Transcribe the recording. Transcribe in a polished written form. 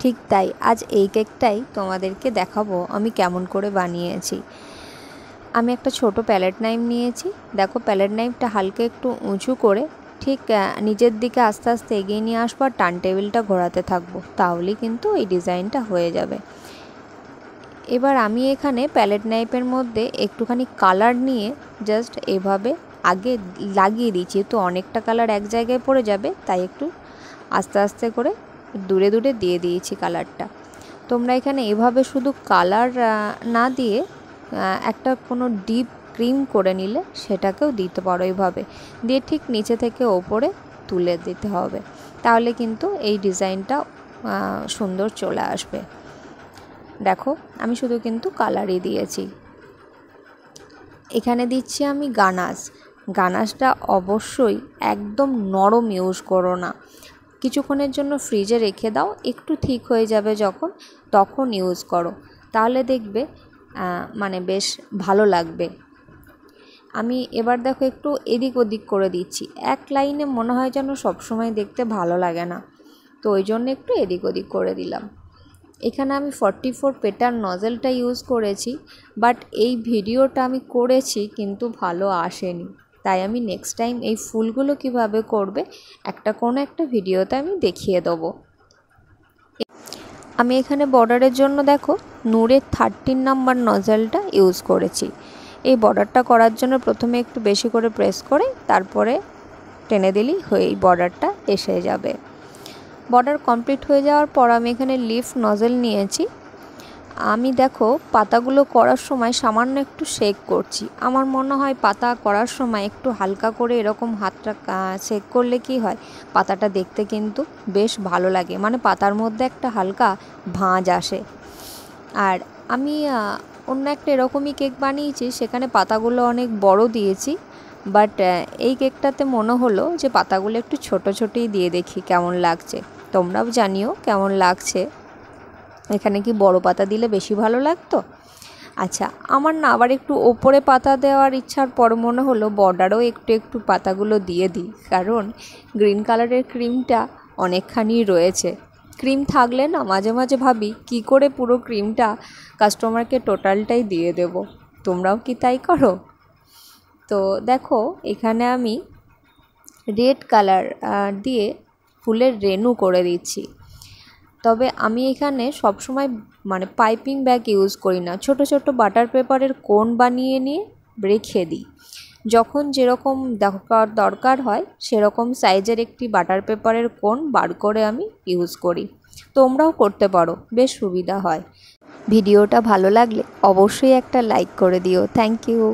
ঠিক তাই আজ এই কেকটাই তোমাদেরকে দেখাবো আমি কেমন করে বানিয়েছি। আমি একটা ছোট প্যালেট নাইফ নিয়েছি। দেখো প্যালেট নাইফটা হালকা একটু উঁচু করে ঠিক নিচের দিকে আস্তে আস্তে এগিয়ে নিয়ে আসবো আর টার্ন টেবিলটা ঘোরাতে থাকবো, তাহলেই কিন্তু এই ডিজাইনটা হয়ে যাবে। এবার আমি এখানে প্যালেট নাইফের মধ্যে একটুখানি কালার নিয়ে জাস্ট এভাবে আগে লাগিয়ে দিচ্ছি, তো অনেকটা কালার এক জায়গায় পড়ে যাবে, তাই একটু আস্তে আস্তে করে দূরে দূরে দিয়ে দিয়েছি কালারটা। তোমরা এখানে এভাবে শুধু কালার না দিয়ে একটা কোনো ডিপ ক্রিম করে নিলে সেটাকেও দিতে পারো, এইভাবে দিয়ে ঠিক নিচে থেকে ওপরে তুলে দিতে হবে, তাহলে কিন্তু এই ডিজাইনটা সুন্দর চলে আসবে। দেখো আমি শুধু কিন্তু কালারই দিয়েছি। এখানে দিচ্ছি আমি গানাশ। গানাশটা অবশ্যই একদম নরম ইউজ করো না, কিছুক্ষণের জন্য ফ্রিজে রেখে দাও, একটু ঠিক হয়ে যাবে যখন তখন ইউজ করো, তাহলে দেখবে মানে বেশ ভালো লাগবে। আমি এবার দেখো একটু এদিক ওদিক করে দিচ্ছি, এক লাইনে মনে হয় যেন সবসময় দেখতে ভালো লাগে না, তো ওই জন্য একটু এদিক ওদিক করে দিলাম। এখানে আমি 44 পেটার নজেলটা ইউজ করেছি, বাট এই ভিডিওটা আমি করেছি কিন্তু ভালো আসেনি, তাই আমি নেক্সট টাইম এই ফুলগুলো কিভাবে করবে কোনো একটা ভিডিওতে আমি দেখিয়ে দেবো। আমি এখানে বর্ডারের জন্য দেখো নূরের 13 নাম্বার নজেলটা ইউজ করেছি। এই বর্ডারটা করার জন্য প্রথমে একটু বেশি করে প্রেস করে তারপরে টেনে দিলেই হয়ে এই বর্ডারটা এসে যাবে। বর্ডার কমপ্লিট হয়ে যাওয়ার পর আমি এখানে লিফ নজেল নিয়েছি। আমি দেখো পাতাগুলো করার সময় সামান্য একটু শেক করছি, আমার মনে হয় পাতা করার সময় একটু হালকা করে এরকম হাতটা শেক করলে কি হয়, পাতাটা দেখতে কিন্তু বেশ ভালো লাগে, মানে পাতার মধ্যে একটা হালকা ভাঁজ আসে। আর আমি অন্য একটা এরকমই কেক বানিয়েছি, সেখানে পাতাগুলো অনেক বড় দিয়েছি, বাট এই কেকটাতে মনে হলো যে পাতাগুলো একটু ছোট ছোটই দিয়ে দেখি কেমন লাগছে, তোমরাও জানিও কেমন লাগছে। এখানে কি বড় পাতা দিলে বেশি ভালো লাগতো? আচ্ছা, আমার না আবার একটু ওপরে পাতা দেওয়ার ইচ্ছার পর মনে হলো বর্ডারও একটু একটু পাতাগুলো দিয়ে দিই, কারণ গ্রিন কালারের ক্রিমটা অনেকখানি রয়েছে। ক্রিম থাকলে না মাঝে মাঝে ভাবি কি করে পুরো ক্রিমটা কাস্টমারকে টোটালটাই দিয়ে দেব। তোমরাও কি তাই করো? তো দেখো এখানে আমি রেড কালার দিয়ে ফুলের রেনু করে দিচ্ছি। তবে আমি এখানে সবসময় মানে পাইপিং ব্যাগ ইউজ করি না, ছোট ছোট বাটার পেপারের কোন বানিয়ে নিয়ে রেখে দিই, যখন যেরকম দরকার হয় সেরকম সাইজের একটি বাটার পেপারের কোন বার করে আমি ইউজ করি। তোমরাও করতে পারো, বেশ সুবিধা হয়। ভিডিওটা ভালো লাগলে অবশ্যই একটা লাইক করে দিও। Thank you.